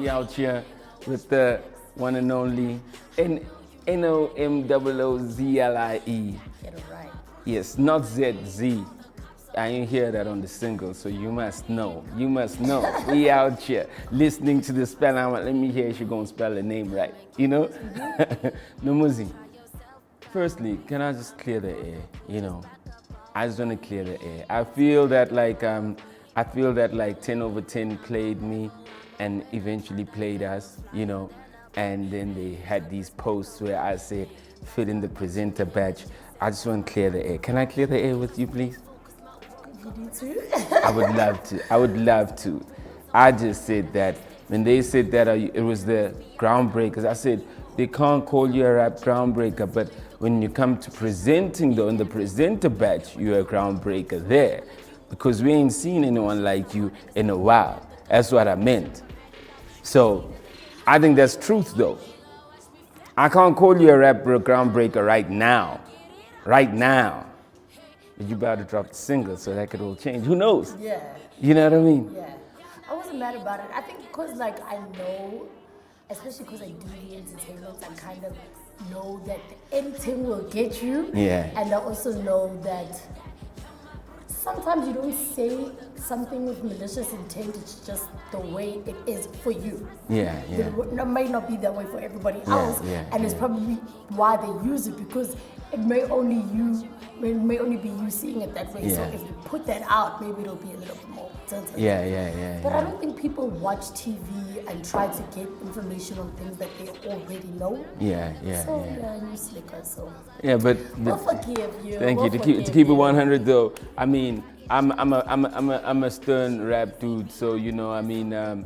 We out here with the one and only Nomoozlie. Get it right. Yes, not ZZ. I ain't hear that on the single, so you must know. You must know. We out here listening to the spell. Let me hear if you're going to spell the name right. You know? Nomoozie. Firstly, can I just clear the air? You know, I just want to clear the air. I feel that like 10 over 10 played me and eventually played us, you know, and then they had these posts where I said, fit in the presenter badge. I just want to clear the air. Can I clear the air with you, please? You need to? I would love to. I would love to. I just said that when they said that it was the groundbreakers, I said, they can't call you a rap groundbreaker, but when you come to presenting though, in the presenter badge, you're a groundbreaker there. Because we ain't seen anyone like you in a while. That's what I meant. So, I think that's truth though. I can't call you a rap groundbreaker right now. Right now. But you about to drop the single, so that could all change. Who knows? Yeah. You know what I mean? Yeah. I wasn't mad about it. I think because like I know, especially because I do the entertainment, I kind of know that anything will get you. Yeah. And I also know that sometimes you don't say something with malicious intent, it's just the way it is for you. Yeah, yeah. It might not be that way for everybody else, and it's probably why they use it, because it may only be you seeing it that way. Yeah. So if you put that out, maybe it'll be a little bit more. Yeah. But I don't think people watch TV and try to get information on things that they already know. Yeah. So you're slicker. So yeah, but we'll forgive you. Thank we'll you. To keep it 100 though, I mean, I'm a stern rap dude, so you know, I mean, I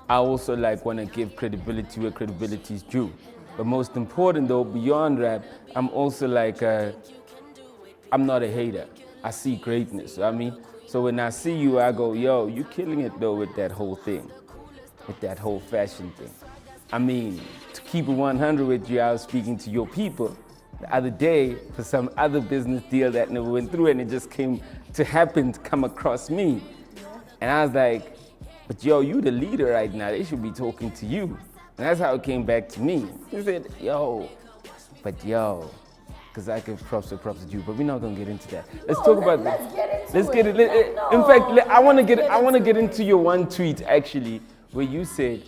also like want to give credibility where credibility is due. But most important though, beyond rap, I'm also like, I'm not a hater. I see greatness. I mean, so when I see you, I go, yo, you killing it though with that whole thing, with that whole fashion thing. I mean, to keep it 100 with you, I was speaking to your people the other day for some other business deal that never went through, and it just came to come across me. And I was like, but yo, you the leader right now. They should be talking to you. And that's how it came back to me. He said, because I give props to you, but we're not gonna get into that. Let's talk about that. Let's get into it. In fact, I want to get into your one tweet actually, where you said,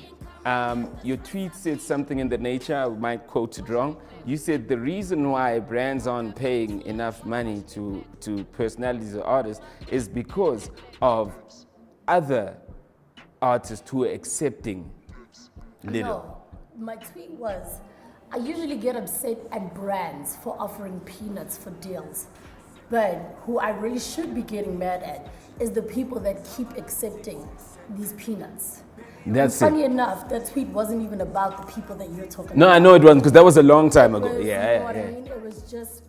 your tweet said something in the nature, I might quote it wrong. You said the reason why brands aren't paying enough money to personalities or artists is because of other artists who are accepting little. No, my tweet was, I usually get upset at brands for offering peanuts for deals. But who I really should be getting mad at is the people that keep accepting these peanuts. That's Funny enough, that tweet wasn't even about the people that you're talking about. No, I know it wasn't, because that was a long time ago. You know what I mean? It was just,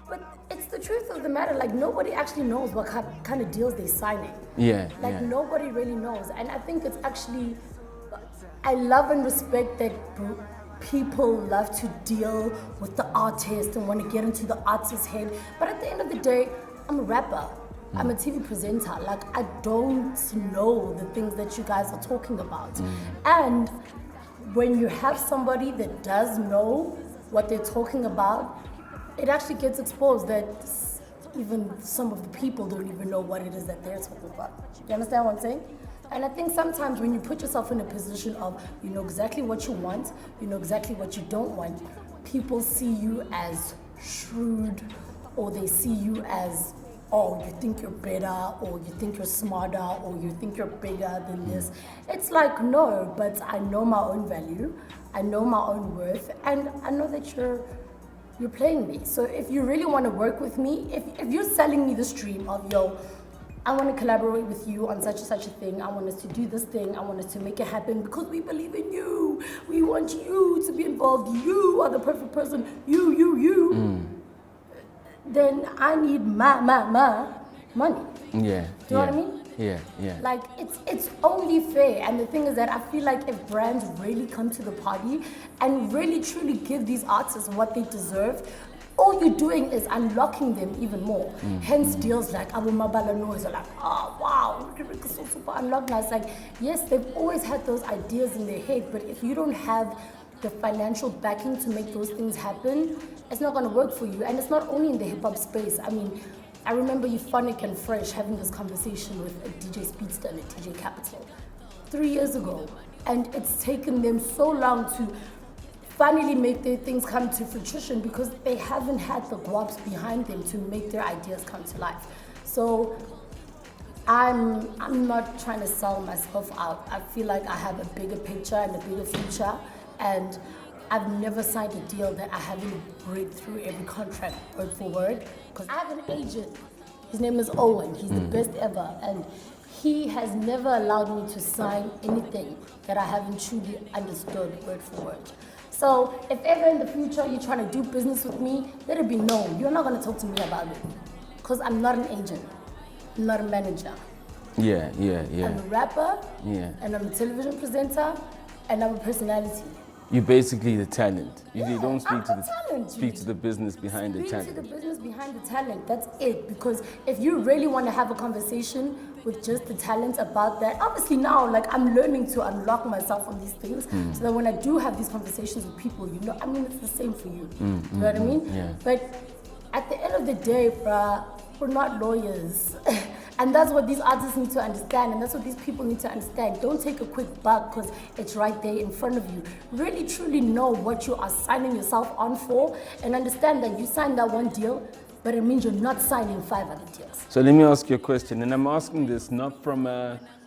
but it's the truth of the matter. Like, nobody actually knows what kind of deals they're signing. Nobody really knows. And I think it's actually, I love and respect that people love to deal with the artist and want to get into the artist's head. But at the end of the day, I'm a rapper. I'm a TV presenter. Like, I don't know the things that you guys are talking about. And when you have somebody that does know what they're talking about, it actually gets exposed that even some of the people don't even know what it is that they're talking about. You understand what I'm saying? And I think sometimes when you put yourself in a position of, you know exactly what you want, you know exactly what you don't want, people see you as shrewd, or they see you as, oh, you think you're better, or you think you're smarter, or you think you're bigger than this. It's like, no, but I know my own value, I know my own worth, and I know that you're playing me. So if you really want to work with me, if you're selling me the stream of, yo, I want to collaborate with you on such and such a thing, I want us to do this thing, I want us to make it happen because we believe in you, we want you to be involved, you are the perfect person, you. Then I need my money. Yeah. Do you know what I mean? Yeah. Like, it's only fair. And the thing is that I feel like if brands really come to the party and really truly give these artists what they deserve, all you're doing is unlocking them even more. Hence deals like Abu Mabala Noise are like, oh wow, look at is so super unorganized. Like, yes, they've always had those ideas in their head, but if you don't have the financial backing to make those things happen, it's not gonna work for you. And it's not only in the hip hop space. I mean, I remember Euphonic and Fresh having this conversation with a DJ Speedster and a DJ Capital 3 years ago. And it's taken them so long to finally make their things come to fruition because they haven't had the guaps behind them to make their ideas come to life. So I'm not trying to sell myself out. I feel like I have a bigger picture and a bigger future, and I've never signed a deal that I haven't read through every contract word for word. Because I have an agent. His name is Owen. He's the best ever, and he has never allowed me to sign anything that I haven't truly understood word for word. So if ever in the future you're trying to do business with me, let it be known. You're not going to talk to me about it because I'm not an agent. I'm not a manager. Yeah. I'm a rapper, Yeah. and I'm a television presenter, and I'm a personality. You're basically the talent. You don't speak to talent, speak to the business behind the talent. Speak to the business behind the talent. That's it. Because if you really want to have a conversation with just the talent about that, obviously now, like, I'm learning to unlock myself on these things, so that when I do have these conversations with people, you know, I mean, it's the same for you. You know what I mean? Yeah. But at the end of the day, bruh, we're not lawyers. And that's what these artists need to understand, and that's what these people need to understand. Don't take a quick buck because it's right there in front of you. Really, truly know what you are signing yourself on for, and understand that you signed that one deal, but it means you're not signing 5 other deals. So let me ask you a question, and I'm asking this not from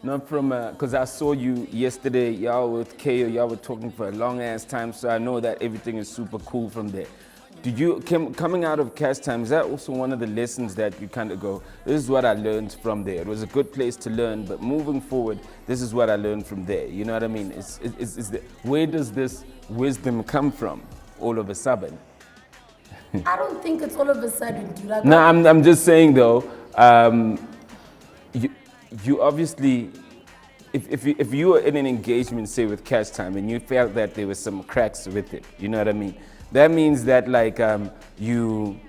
because I saw you yesterday, y'all with KO, y'all were talking for a long ass time, so I know that everything is super cool from there. Did you, coming out of Cashtime, is that also one of the lessons that you kind of go, this is what I learned from there? It was a good place to learn, but moving forward, this is what I learned from there. You know what I mean? Where does this wisdom come from all of a sudden? I don't think it's all of a sudden, dude. No, I'm just saying though, you obviously, if you were in an engagement, say with Cashtime, and you felt that there were some cracks with it, you know what I mean? That means that like you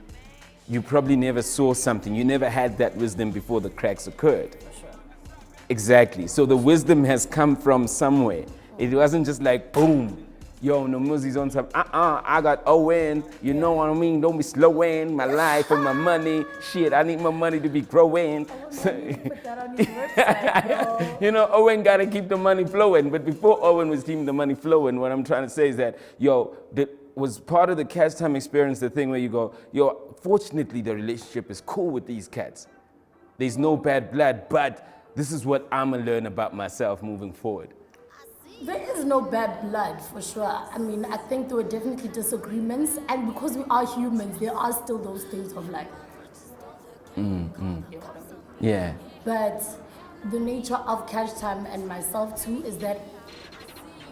probably never saw something. You never had that wisdom before the cracks occurred. For sure. Exactly. So the wisdom has come from somewhere. It wasn't just like boom, yo, Nomoozie's on some. I got Owen. You know what I mean? Don't be slowing my life and my money. Shit, I need my money to be growing. Put that on his website, bro. You know, Owen gotta keep the money flowing. But before Owen was keeping the money flowing, what I'm trying to say is that, yo, was part of the Cashtime experience the thing where you go, yo, fortunately the relationship is cool with these cats. There's no bad blood, but this is what I'm gonna learn about myself moving forward. There is no bad blood, for sure. I mean, I think there were definitely disagreements, and because we are humans, there are still those things of like, you know what I mean? Yeah. But the nature of Cashtime and myself too is that,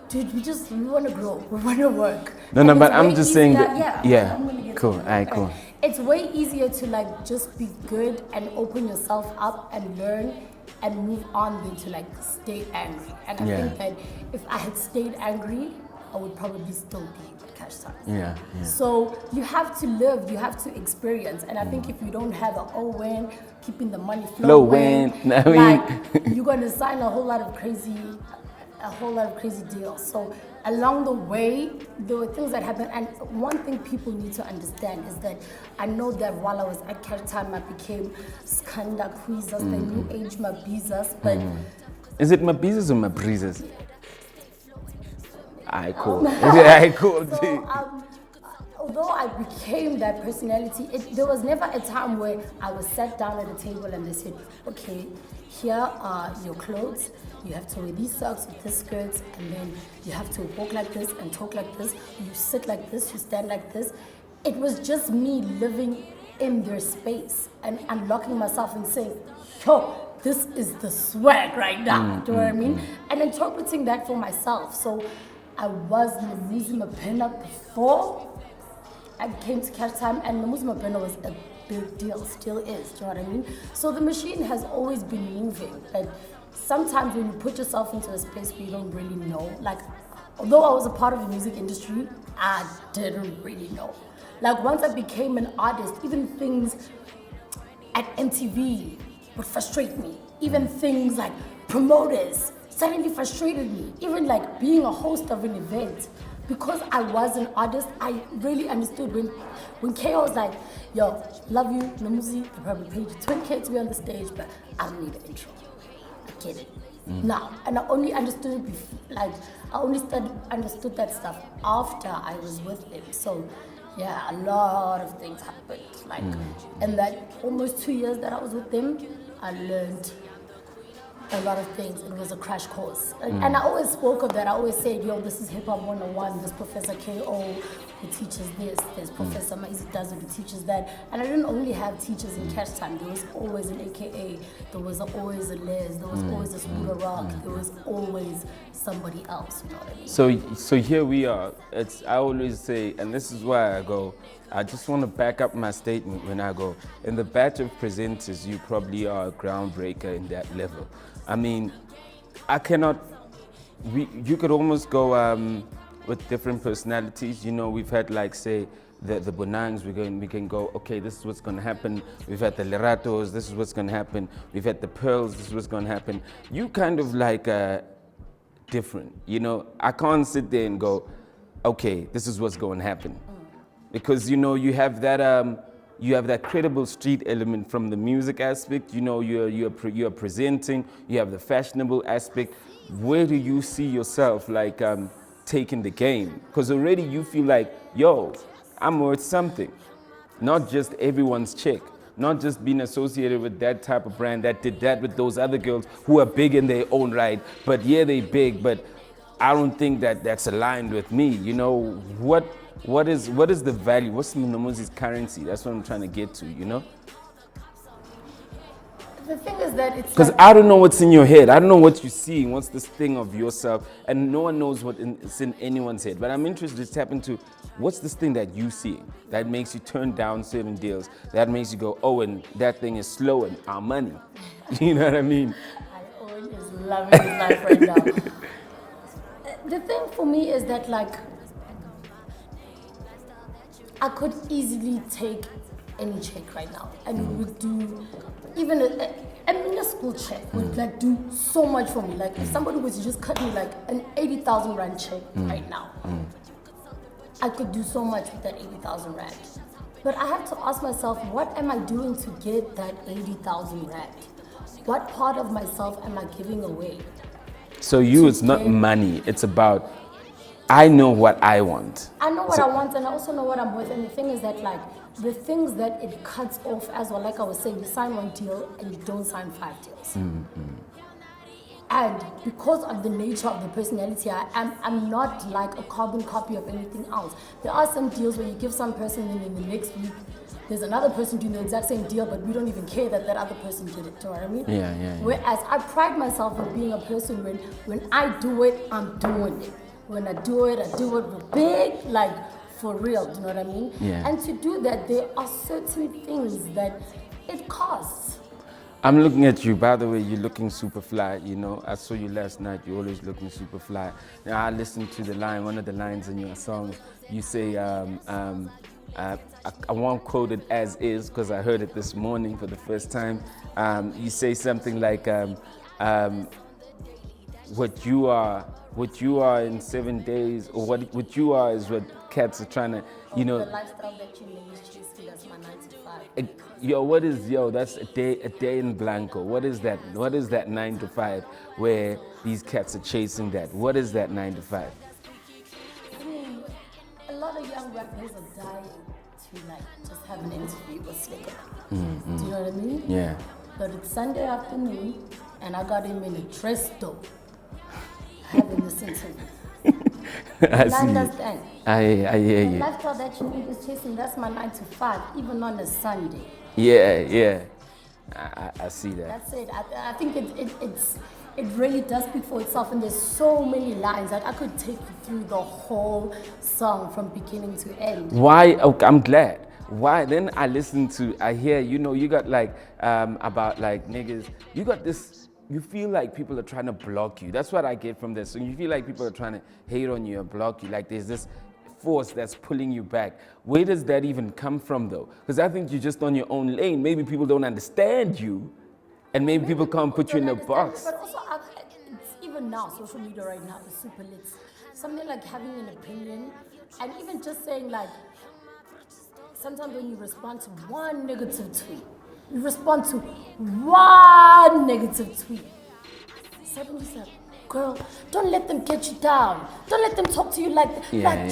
dude, we want to grow, we want to work. No, but I'm just saying that, yeah. I'm gonna get cool, to all that. right, cool. It's way easier to like just be good and open yourself up and learn and move on than to like stay angry. And I think that if I had stayed angry, I would probably still be with Cashtime. Yeah. So you have to live, you have to experience. And I think if you don't have an Owen, keeping the money flowing, you're gonna sign a whole lot of crazy deals. So along the way, there were things that happened. And one thing people need to understand is that I know that while I was at Cashtime, I became Skanda Queezas, the new age Mabizas. But is it Mabizas or Mabrizas? I cool. I cool. So, although I became that personality, there was never a time where I was sat down at a table and they said, okay, here are your clothes. You have to wear these socks with these skirts, and then you have to walk like this and talk like this. You sit like this, you stand like this. It was just me living in their space and unlocking myself and saying, yo, this is the swag right now. Do you know what I mean? And interpreting that for myself. So I was Nomoozie Mapena before I came to Cashtime, and Nomoozie Mapena was a big deal, still is. Do you know what I mean? So the machine has always been moving. But sometimes when you put yourself into a space where you don't really know, like, although I was a part of the music industry, I didn't really know. Like, once I became an artist, even things at MTV would frustrate me. Even things like promoters suddenly frustrated me. Even like being a host of an event. Because I was an artist, I really understood when KO was like, yo, love you, Nomoozie, they probably paid you 20K to be on the stage, but I don't need an intro. I get it. Now, and I only understood it understood that stuff after I was with them. So yeah, a lot of things happened. Like in that almost 2 years that I was with them, I learned a lot of things. It was a crash course. And I always spoke of that. I always said, yo, this is hip-hop 101. This Professor KO who teaches this. There's Professor Maizi Dazu who teaches that. And I didn't only have teachers in Cashtime. There was always an AKA. There was always a Les. There was always a Scooter Rock. There was always somebody else. You know what I mean? So here we are. I always say, and this is why I go, I just want to back up my statement when I go, in the batch of presenters, you probably are a groundbreaker in that level. I mean, you could almost go with different personalities. You know, we've had like, say, the Bonangs, we can go, okay, this is what's going to happen. We've had the Leratos, this is what's going to happen. We've had the Pearls, this is what's going to happen. You kind of like different, you know. I can't sit there and go, okay, this is what's going to happen. Because, you know, you have that credible street element from the music aspect. You know, you're presenting. You have the fashionable aspect. Where do you see yourself like taking the game? Because already you feel like, yo, I'm worth something. Not just everyone's chick. Not just being associated with that type of brand that did that with those other girls who are big in their own right. But yeah, they big, but I don't think that's aligned with me. You know, what is the value? What's Nomoozie's currency? That's what I'm trying to get to, you know? The thing is that it's because I don't know what's in your head. I don't know what you're seeing. What's this thing of yourself? And no one knows what's in anyone's head. But I'm interested to tap into what's this thing that you see that makes you turn down certain deals, that makes you go, oh, and that thing is slow and our money. You know what I mean? I always loving his life right now. The thing for me is that, like, I could easily take any chick right now and it would do, even a minuscule check would like do so much for me. Like if somebody was to just cut me like an 80,000 rand check right now, I could do so much with that 80,000 rand. But I have to ask myself, what am I doing to get that 80,000 rand? What part of myself am I giving away? So it's not money, it's about, I know what I want. I know what I want and I also know what I'm worth. And the thing is that, like, the things that it cuts off as well, like I was saying, you sign one deal and you don't sign 5 deals. And because of the nature of the personality, I'm not like a carbon copy of anything else. There are some deals where you give some person and in the next week, there's another person doing the exact same deal, but we don't even care that other person did it, do you know what I mean? Yeah. Whereas I pride myself in being a person when I do it, I'm doing it. When I do it with big, like, for real, do you know what I mean? Yeah. And to do that, there are certain things that it costs. I'm looking at you, by the way, you're looking super fly, you know. I saw you last night, you're always looking super fly. Now I listened to the line, one of the lines in your song, you say, I won't quote it as is, because I heard it this morning for the first time. You say something like, what you are in 7 days, or what you are is what cats are trying to, you know. The lifestyle that you live is chasing, that's my 9 to 5. That's a day in blanco. What is that? What is that 9 to 5 where these cats are chasing that? What is that 9 to 5? I mean, a lot of young rappers are dying to like just have an interview with Slicker. Do you know what I mean? Yeah. But it's Sunday afternoon and I got him in a dress though, having this interview. I understand. I hear you. The lifestyle that you need is chasing, that's my 9 to 5, even on a Sunday. Yeah. I see that. That's it. I think it really does speak for itself, and there's so many lines that I could take you through the whole song from beginning to end. Why? Okay, I'm glad. Why? Then I hear, you know, you got like, about like niggas, you got this, you feel like people are trying to block you. That's what I get from this. So you feel like people are trying to hate on you and block you, like there's this force that's pulling you back. Where does that even come from though? Because I think you're just on your own lane. Maybe people don't understand you And maybe people can't put you in a box. But also, it's even now, social media right now is super lit. Something like having an opinion, and even just saying like, sometimes when you respond to one negative tweet, you respond to one negative tweet. Suddenly you say, girl, don't let them get you down. Don't let them talk to you like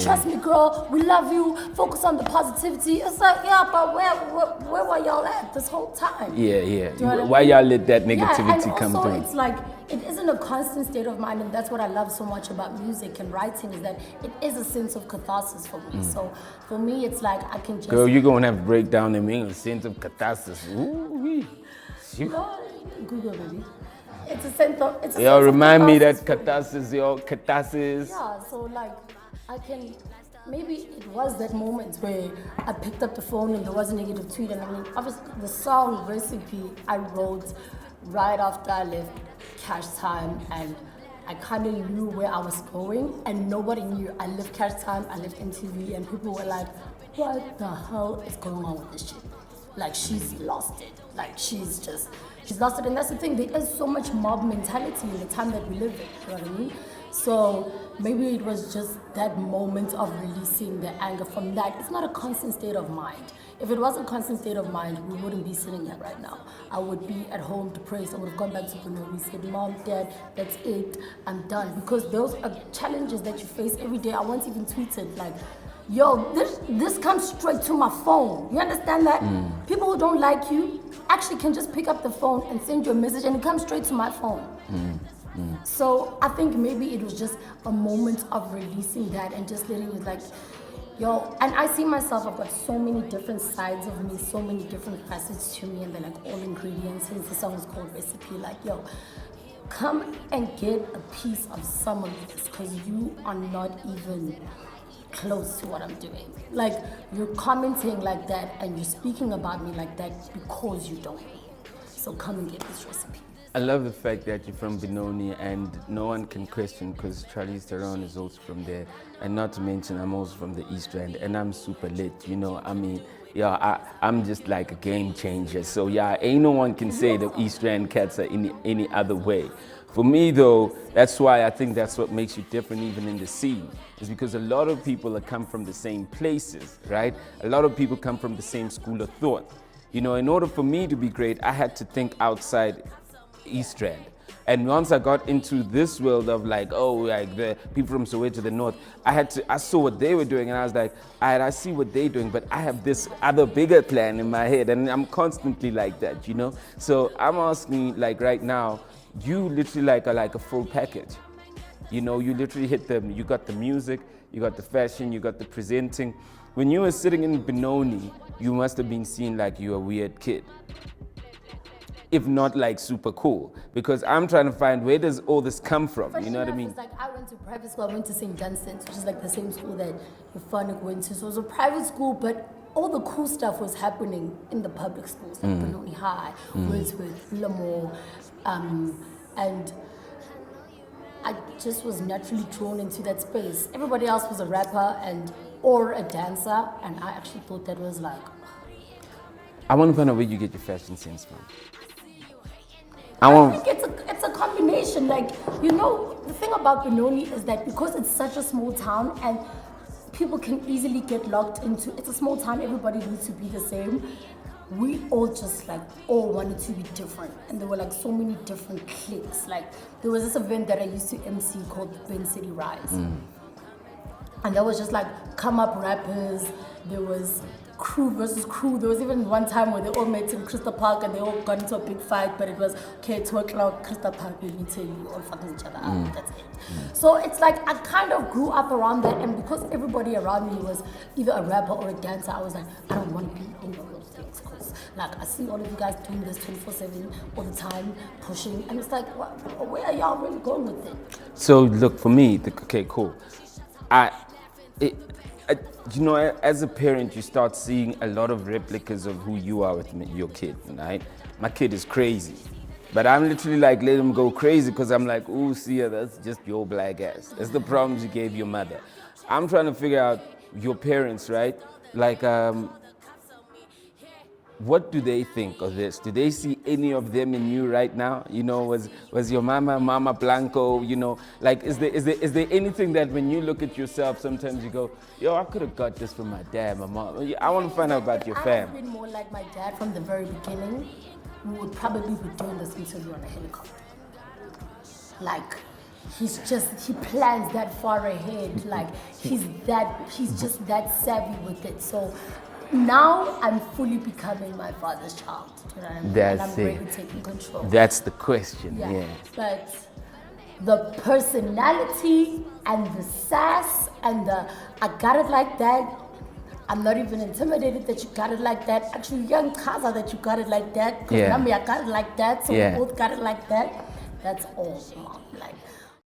trust me, girl, we love you. Focus on the positivity. It's like, yeah, but where were y'all at this whole time? Yeah. Why y'all let that negativity come through? And also, it's like, it isn't a constant state of mind, and that's what I love so much about music and writing, is that it is a sense of catharsis for me. So for me, it's like I can just... Girl, you're going to have to break down in English, sense of catharsis. Ooh-wee. Google, baby. It's a sense of... remind me that catharsis, catharsis. Yeah, so like, I can... Maybe it was that moment where I picked up the phone and there was a negative tweet, and I mean, obviously the song Recipe I wrote right after I left Cashtime, and I kind of knew where I was going, and nobody knew. I left Cashtime, I left MTV, and people were like, what the hell is going on with this shit? Like, she's lost it. Like, she's lost it. And that's the thing, there is so much mob mentality in the time that we live in, you know what I mean? So maybe it was just that moment of releasing the anger from that. It's not a constant state of mind. If it was a constant state of mind, we wouldn't be sitting here right now. I would be at home depressed. I would have gone back to Nomoozie, said, Mom, Dad, that's it, I'm done. Because those are challenges that you face every day. I once even tweeted, like, yo, this comes straight to my phone. You understand that? People who don't like you actually can just pick up the phone and send you a message, and it comes straight to my phone. So I think maybe it was just a moment of releasing that and just letting it like, yo, and I see myself, I've got so many different sides of me, so many different facets to me, and they're like all ingredients, hence the song is called Recipe. Like, yo, come and get a piece of some of this, because you are not even close to what I'm doing. Like, you're commenting like that and you're speaking about me like that because you don't know. So come and get this recipe. I love the fact that you're from Benoni, and no one can question, because Charlize Theron is also from there, and not to mention I'm also from the East End, and I'm super lit, you know. I mean, yeah, I'm just like a game changer. So yeah, ain't no one can say the East End cats are any other way. For me though, that's why I think that's what makes you different even in the scene, is because a lot of people come from the same places, right? A lot of people come from the same school of thought. You know, in order for me to be great, I had to think outside East End. And once I got into this world of like, oh, like the people from Soweto to the north, I saw what they were doing, and I was like, I see what they're doing, but I have this other bigger plan in my head, and I'm constantly like that, you know? So I'm asking, like right now, you literally are like a full package. You know, you literally hit them, you got the music, you got the fashion, you got the presenting. When you were sitting in Benoni, you must have been seen like you're a weird kid, if not like super cool, because I'm trying to find where does all this come from, you know what I mean? It's like I went to private school, I went to St. Dunstan's, which is like the same school that Yufanik went to. So it was a private school, but all the cool stuff was happening in the public schools, like Benoni High, Wordsworth, Lamore, and I just was naturally drawn into that space. Everybody else was a rapper or a dancer, and I actually thought that was like... I want to find out where you get your fashion sense from. I think it's a combination. Like, you know, the thing about Benoni is that because it's such a small town and people can easily get locked into, it's a small town, everybody needs to be the same. We all just like all wanted to be different, and there were like so many different cliques. Like, there was this event that I used to MC called Ben City Rise, and there was just like come up rappers. There was crew versus crew. There was even one time where they all met in Crystal Park and they all got into a big fight, but it was, okay, 2 o'clock, Crystal Park, we meet you all fucking each other up, that's it. So it's like I kind of grew up around that, and because everybody around me was either a rapper or a dancer, I was like, I don't want to be any of those things, because like I see all of you guys doing this 24/7 all the time, pushing, and it's like, where are y'all really going with it? So look, for me, okay, cool. You know, as a parent, you start seeing a lot of replicas of who you are with your kid, right? My kid is crazy, but I'm literally like, let him go crazy, because I'm like, ooh, see, that's just your black ass. That's the problems you gave your mother. I'm trying to figure out your parents, right? Like, what do they think of this? Do they see any of them in you right now? You know, was your mama Blanco? You know, like is there anything that when you look at yourself, sometimes you go, yo, I could have got this from my dad, my mom. I want to find out about your fam. I've been more like my dad from the very beginning. We would probably be doing this until you're on a helicopter. Like, he plans that far ahead. Like, he's just that savvy with it. So now I'm fully becoming my father's child. You know what I mean? That's and I'm really taking control. That's the question, yeah. But the personality and the sass and the I got it like that. I'm not even intimidated that you got it like that. Actually, young Kaza that you got it like that. Because I got it like that. So we both got it like that. That's all mom.